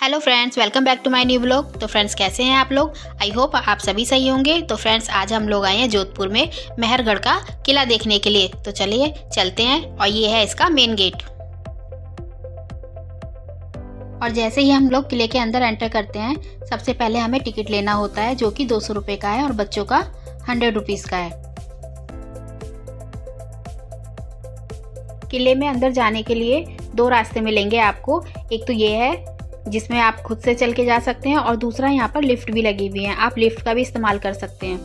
Hello friends, welcome back to my new blog. तो friends, कैसे हैं आप लोग? आई होप आप सभी सही होंगे। तो फ्रेंड्स, आज हम लोग आए हैं जोधपुर में मेहरगढ़ का किला देखने के लिए। तो चलिए चलते हैं और ये है इसका मेन गेट। और जैसे ही हम लोग किले के अंदर एंटर करते हैं, सबसे पहले हमें टिकट लेना होता है, जो कि 200 रुपये का है और बच्चों का 100 रुपीज़ का है। किले में अंदर जाने के लिए दो रास्ते मिलेंगे आपको। एक तो ये है जिसमें आप खुद से चल के जा सकते हैं, और दूसरा यहाँ पर लिफ्ट भी लगी हुई है, आप लिफ्ट का भी इस्तेमाल कर सकते हैं।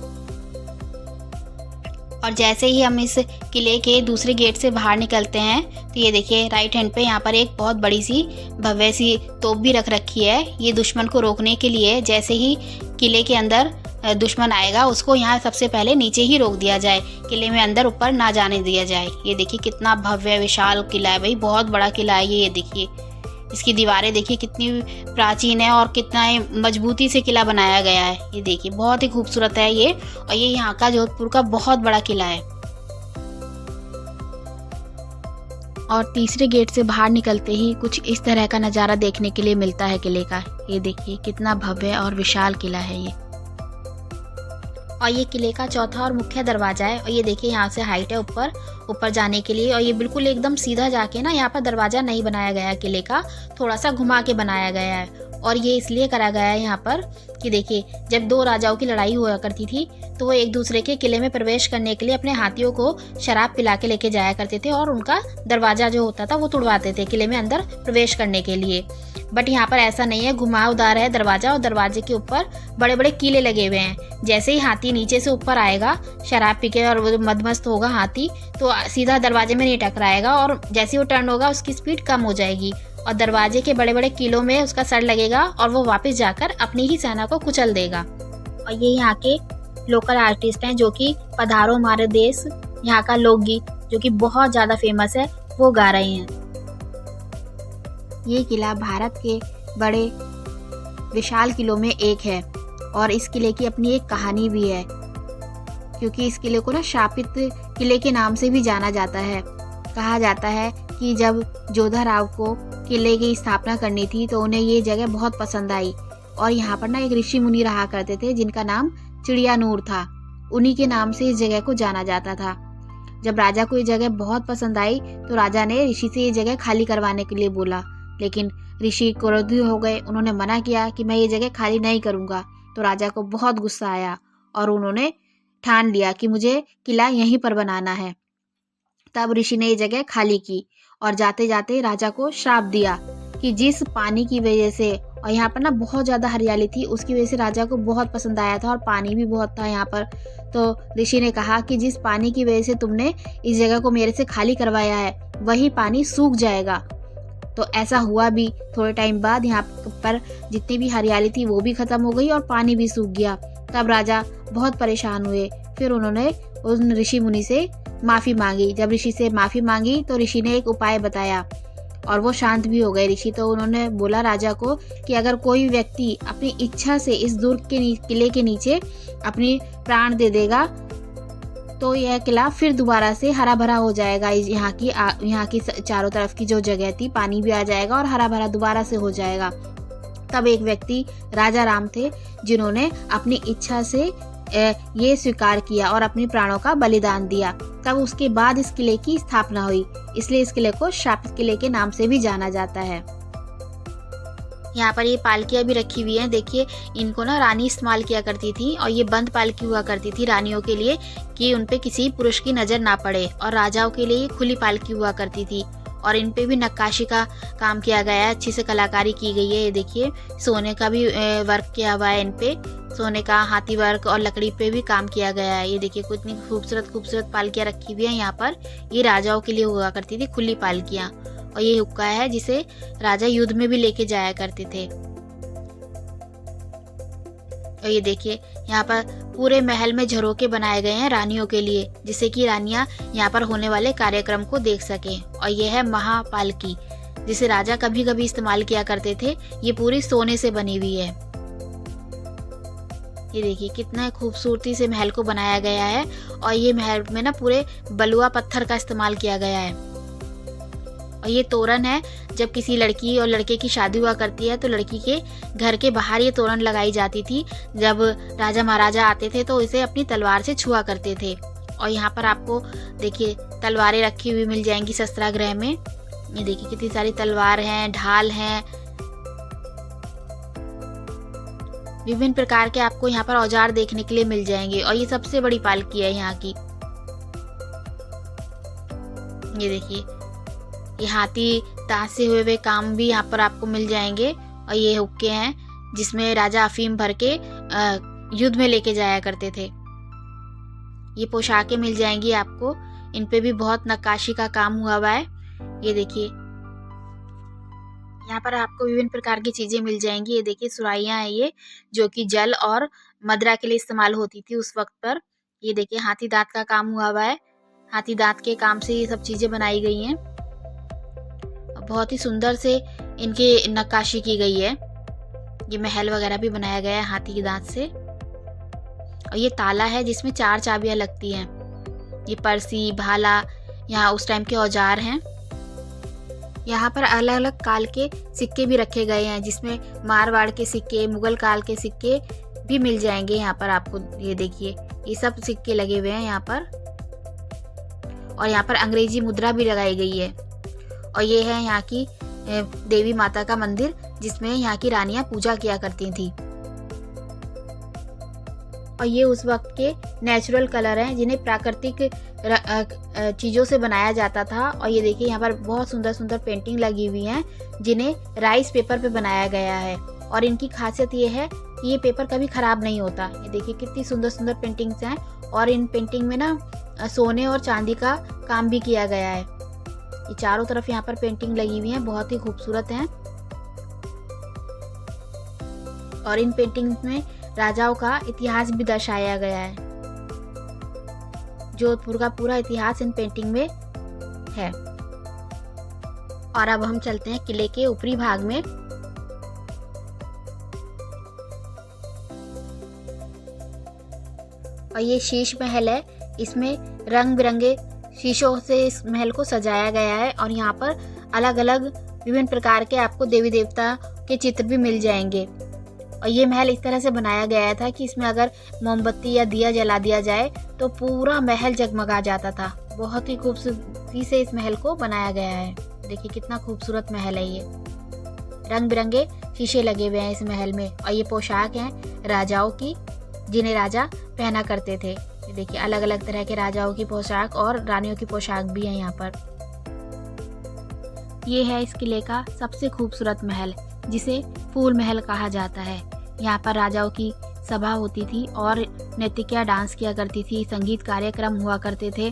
और जैसे ही हम इस किले के दूसरे गेट से बाहर निकलते हैं, तो ये देखिए राइट हैंड पे यहाँ पर एक बहुत बड़ी सी भव्य सी तोप भी रख रखी है। ये दुश्मन को रोकने के लिए, जैसे ही किले के अंदर दुश्मन आएगा उसको यहाँ सबसे पहले नीचे ही रोक दिया जाए, किले में अंदर ऊपर ना जाने दिया जाए। ये देखिए कितना भव्य विशाल किला है भाई, बहुत बड़ा किला है ये देखिए। इसकी दीवारें देखिए कितनी प्राचीन है और कितना मजबूती से किला बनाया गया है। ये देखिए बहुत ही खूबसूरत है ये, और ये यहाँ का जोधपुर का बहुत बड़ा किला है। और तीसरे गेट से बाहर निकलते ही कुछ इस तरह का नज़ारा देखने के लिए मिलता है किले का। ये देखिए कितना भव्य और विशाल किला है ये। और ये किले का चौथा और मुख्य दरवाजा है। और ये देखिए यहाँ से हाइट है ऊपर जाने के लिए, और ये बिल्कुल एकदम सीधा जाके ना, यहाँ पर दरवाजा नहीं बनाया गया है किले का, थोड़ा सा घुमा के बनाया गया है। और ये इसलिए करा गया है यहाँ पर कि देखिए जब दो राजाओं की लड़ाई हुआ करती थी, तो वो एक दूसरे के किले में प्रवेश करने के लिए अपने हाथियों को शराब पिला के लेके जाया करते थे, और उनका दरवाजा जो होता था वो तोड़वाते थे किले में अंदर प्रवेश करने के लिए। बट यहाँ पर ऐसा नहीं है, घुमावदार है दरवाजा, और दरवाजे के ऊपर बड़े बड़े कीले लगे हुए हैं। जैसे ही हाथी नीचे से ऊपर आएगा शराब पी के और वो मदमस्त होगा हाथी, तो सीधा दरवाजे में नहीं टकराएगा, और जैसे ही वो टर्न होगा उसकी स्पीड कम हो जाएगी, और दरवाजे के बड़े बड़े कीलों में उसका सर लगेगा, और वो वापस जाकर अपनी ही सेना को कुचल देगा। और ये यहाँ के लोकल आर्टिस्ट हैं, जो कि पधारो हमारे देश, यहाँ का लोकगीत जो कि बहुत ज़्यादा फेमस है, वो गा रहे हैं। ये किला भारत के बड़े विशाल किलों में एक है, और इस किले की अपनी एक कहानी भी है, क्योंकि इस किले को ना शापित किले के नाम से भी जाना जाता है। कहा जाता है कि जब जोधा राव को किले की स्थापना करनी थी, तो उन्हें ये जगह बहुत पसंद आई, और यहाँ पर ना एक ऋषि मुनि रहा करते थे जिनका नाम चिड़ियानूर था। उन्हीं के नाम से इस जगह को जाना जाता था। जब राजा को ये जगह बहुत पसंद आई, तो राजा ने ऋषि से ये जगह खाली करवाने के लिए बोला, लेकिन ऋषि क्रोधी हो गए। उन्होंने मना किया कि मैं ये जगह खाली नहीं करूँगा। तो राजा को बहुत गुस्सा आया, और उन्होंने ठान लिया कि मुझे किला यहीं पर बनाना है। तब ऋषि ने ये जगह खाली की, और जाते जाते राजा को श्राप दिया कि जिस पानी की वजह से, और यहाँ पर ना बहुत ज़्यादा हरियाली थी, उसकी वजह से राजा को बहुत पसंद आया था, और पानी भी बहुत था यहाँ पर। तो ऋषि ने कहा कि जिस पानी की वजह से तुमने इस जगह को मेरे से खाली करवाया है, वही पानी सूख जाएगा। तो ऐसा हुआ भी। थोड़े टाइम बाद यहाँ पर जितनी भी हरियाली थी वो भी खत्म हो गई, और पानी भी सूख गया। तब राजा बहुत परेशान हुए। फिर उन्होंने उन ऋषि मुनि से माफ़ी मांगी। जब ऋषि से माफ़ी मांगी, तो ऋषि ने एक उपाय बताया, और वो शांत भी हो गए ऋषि। तो उन्होंने बोला राजा को कि अगर कोई व्यक्ति अपनी इच्छा से इस दुर्ग के किले के नीचे अपनी प्राण दे देगा, तो यह किला फिर दोबारा से हरा भरा हो जाएगा। यहाँ की चारों तरफ की जो जगह थी, पानी भी आ जाएगा और हरा भरा दोबारा से हो जाएगा। तब एक व्यक्ति राजा राम थे, जिन्होंने अपनी इच्छा से ये स्वीकार किया और अपने प्राणों का बलिदान दिया। तब उसके बाद इस किले की स्थापना हुई, इसलिए इस किले को शापित किले के नाम से भी जाना जाता है। यहाँ पर ये पालकियाँ भी रखी हुई हैं। देखिए इनको ना रानी इस्तेमाल किया करती थी, और ये बंद पालकी हुआ करती थी रानियों के लिए, कि उन पे किसी पुरुष की नज़र ना पड़े। और राजाओं के लिए खुली पालकी हुआ करती थी, और इन पे भी नक्काशी का काम किया गया है, अच्छी से कलाकारी की गई है। ये देखिए सोने का भी वर्क किया हुआ है इन पे, सोने का हाथी वर्क, और लकड़ी पे भी काम किया गया है। ये देखिए कितनी खूबसूरत खूबसूरत पालकियाँ रखी हुई हैं यहाँ पर। ये राजाओं के लिए हुआ करती थी खुली पालकियाँ। और ये हुक्का है जिसे राजा युद्ध में भी लेके जाया करते थे। और ये देखिए यहाँ पर पूरे महल में झरोके बनाए गए हैं रानियों के लिए, जिससे कि रानियां यहाँ पर होने वाले कार्यक्रम को देख सकें। और ये है महापालकी, जिसे राजा कभी कभी इस्तेमाल किया करते थे। ये पूरी सोने से बनी हुई है। ये देखिए कितना खूबसूरती से महल को बनाया गया है, और ये महल में ना पूरे बलुआ पत्थर का इस्तेमाल किया गया है। और ये तोरण है, जब किसी लड़की और लड़के की शादी हुआ करती है तो लड़की के घर के बाहर ये तोरण लगाई जाती थी। जब राजा महाराजा आते थे तो इसे अपनी तलवार से छुआ करते थे। और यहाँ पर आपको देखिए तलवारें रखी हुई मिल जाएंगी शस्त्रागृह में। ये देखिए कितनी सारी तलवार हैं, ढाल हैं, विभिन्न प्रकार के आपको यहाँ पर औजार देखने के लिए मिल जाएंगे। और ये सबसे बड़ी पालकी है यहाँ की। ये देखिए ये हाथी दांत से हुए काम भी यहाँ पर आपको मिल जाएंगे। और ये हुक्के हैं जिसमें राजा अफीम भर के युद्ध में लेके जाया करते थे। ये पोशाकें मिल जाएंगी आपको, इन पे भी बहुत नक्काशी का काम हुआ हुआ है। ये देखिए यहाँ पर आपको विभिन्न प्रकार की चीजें मिल जाएंगी। ये देखिए सुराहियां हैं ये, जो कि जल और मदिरा के लिए इस्तेमाल होती थी उस वक्त पर। ये देखिए हाथी दांत का काम हुआ हुआ है, हाथी दांत के काम से ये सब चीजें बनाई गई हैं। बहुत ही सुंदर से इनकी नक्काशी की गई है। ये महल वगैरह भी बनाया गया है हाथी के दांत से। और ये ताला है जिसमें 4 चाबियां लगती हैं। ये परसी, भाला यहाँ उस टाइम के औजार हैं। यहाँ पर अलग अलग काल के सिक्के भी रखे गए हैं, जिसमें मारवाड़ के सिक्के, मुगल काल के सिक्के भी मिल जाएंगे यहाँ पर आपको। ये देखिए ये सब सिक्के लगे हुए हैं यहाँ पर। और यहाँ पर अंग्रेजी मुद्रा भी लगाई गई है। और ये है यहाँ की देवी माता का मंदिर, जिसमें यहाँ की रानियां पूजा किया करती थी। और ये उस वक्त के नेचुरल कलर हैं जिन्हें प्राकृतिक चीज़ों से बनाया जाता था। और ये देखिए यहाँ पर बहुत सुंदर सुंदर पेंटिंग लगी हुई हैं, जिन्हें राइस पेपर पे बनाया गया है। और इनकी खासियत ये है कि ये पेपर कभी खराब नहीं होता। ये देखिए कितनी सुंदर सुंदर पेंटिंग्स हैं। और इन पेंटिंग में ना सोने और चांदी का काम भी किया गया है। ये चारों तरफ यहाँ पर पेंटिंग लगी हुई है, बहुत ही खूबसूरत हैं। और इन पेंटिंग्स में राजाओं का इतिहास भी दर्शाया गया है। जोधपुर का पूरा इतिहास इन पेंटिंग में है। और अब हम चलते हैं किले के ऊपरी भाग में। और ये शीश महल है, इसमें रंग बिरंगे शीशों से इस महल को सजाया गया है। और यहाँ पर अलग अलग विभिन्न प्रकार के आपको देवी देवता के चित्र भी मिल जाएंगे। और ये महल इस तरह से बनाया गया था कि इसमें अगर मोमबत्ती या दिया जला दिया जाए तो पूरा महल जगमगा जाता था। बहुत ही खूबसूरती से इस महल को बनाया गया है। देखिए कितना खूबसूरत महल है ये, रंग बिरंगे शीशे लगे हुए हैं इस महल में। और ये पोशाक हैं राजाओं की, जिन्हें राजा पहना करते थे। देखिए अलग अलग तरह के राजाओं की पोशाक और रानियों की पोशाक भी है यहाँ पर। ये है इस किले का सबसे खूबसूरत महल, जिसे फूल महल कहा जाता है। यहाँ पर राजाओं की सभा होती थी और नृत्य डांस किया करती थी, संगीत कार्यक्रम हुआ करते थे।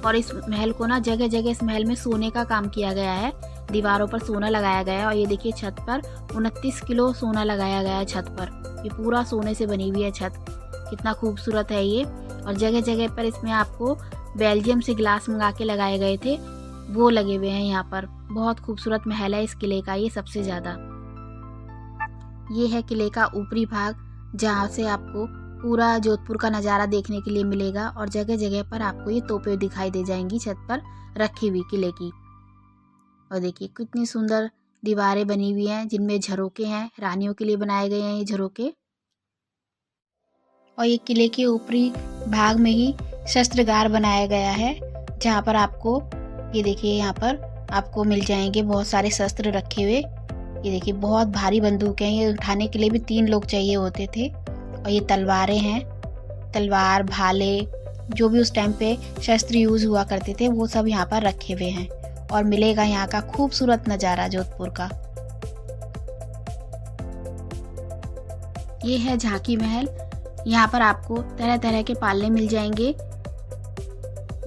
और इस महल को ना जगह जगह इस महल में सोने का काम किया गया है, दीवारों पर सोना लगाया गया है। और ये देखिए छत पर 29 किलो सोना लगाया गया है छत पर। ये पूरा सोने से बनी हुई है छत, कितना खूबसूरत है ये। और जगह जगह पर इसमें आपको बेल्जियम से ग्लास मंगा के लगाए गए थे, वो लगे हुए हैं यहाँ पर। बहुत खूबसूरत महल है इस किले का ये सबसे ज़्यादा। ये है किले का ऊपरी भाग, जहाँ से आपको पूरा जोधपुर का नज़ारा देखने के लिए मिलेगा। और जगह जगह पर आपको ये तोपें दिखाई दे जाएंगी छत पर रखी हुई किले की। और देखिए कितनी सुंदर दीवारें बनी हुई हैं, जिनमें झरोके हैं, रानियों के लिए बनाए गए हैं ये झरोके। और ये किले के ऊपरी भाग में ही शस्त्रागार बनाया गया है, जहाँ पर आपको ये देखिए यहाँ पर आपको मिल जाएंगे बहुत सारे शस्त्र रखे हुए। ये देखिए बहुत भारी बंदूक हैं, ये उठाने के लिए भी 3 लोग चाहिए होते थे। और ये तलवारें हैं, तलवार, भाले, जो भी उस टाइम पे शस्त्र यूज हुआ करते थे वो सब यहाँ पर रखे हुए हैं। और मिलेगा यहाँ का खूबसूरत नज़ारा जोधपुर का। ये है झांकी महल, यहाँ पर आपको तरह तरह के पालने मिल जाएंगे।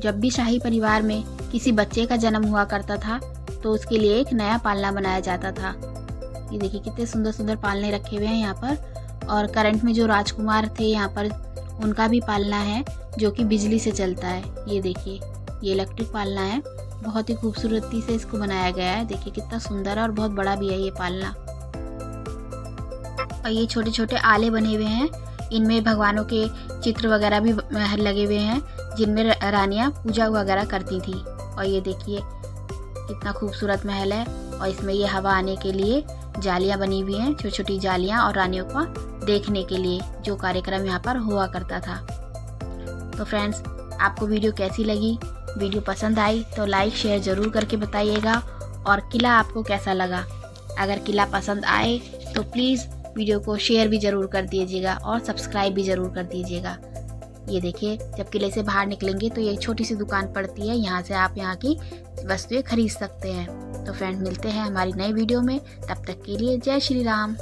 जब भी शाही परिवार में किसी बच्चे का जन्म हुआ करता था तो उसके लिए एक नया पालना बनाया जाता था। ये देखिए कितने सुंदर सुंदर पालने रखे हुए हैं यहाँ पर। और करंट में जो राजकुमार थे यहाँ पर, उनका भी पालना है जो कि बिजली से चलता है। ये देखिए ये इलेक्ट्रिक पालना है, बहुत ही खूबसूरती से इसको बनाया गया है। देखिए कितना सुंदर है और बहुत बड़ा भी है ये पालना। और ये छोटे छोटे आले बने हुए हैं, इनमें भगवानों के चित्र वगैरह भी लगे हुए हैं, जिनमें रानियां पूजा वगैरह करती थी। और ये देखिए कितना खूबसूरत महल है। और इसमें ये हवा आने के लिए जालियाँ बनी हुई हैं, छोटी छोटी जालियाँ, और रानियों को देखने के लिए जो कार्यक्रम यहाँ पर हुआ करता था। तो फ्रेंड्स, आपको वीडियो कैसी लगी? वीडियो पसंद आई तो लाइक शेयर ज़रूर करके बताइएगा। और किला आपको कैसा लगा? अगर किला पसंद आए तो प्लीज़ वीडियो को शेयर भी ज़रूर कर दीजिएगा और सब्सक्राइब भी ज़रूर कर दीजिएगा। ये देखिए, जब किले से बाहर निकलेंगे तो ये छोटी सी दुकान पड़ती है, यहाँ से आप यहाँ की वस्तुएं खरीद सकते हैं। तो फ्रेंड्स, मिलते हैं हमारी नई वीडियो में। तब तक के लिए जय श्री राम।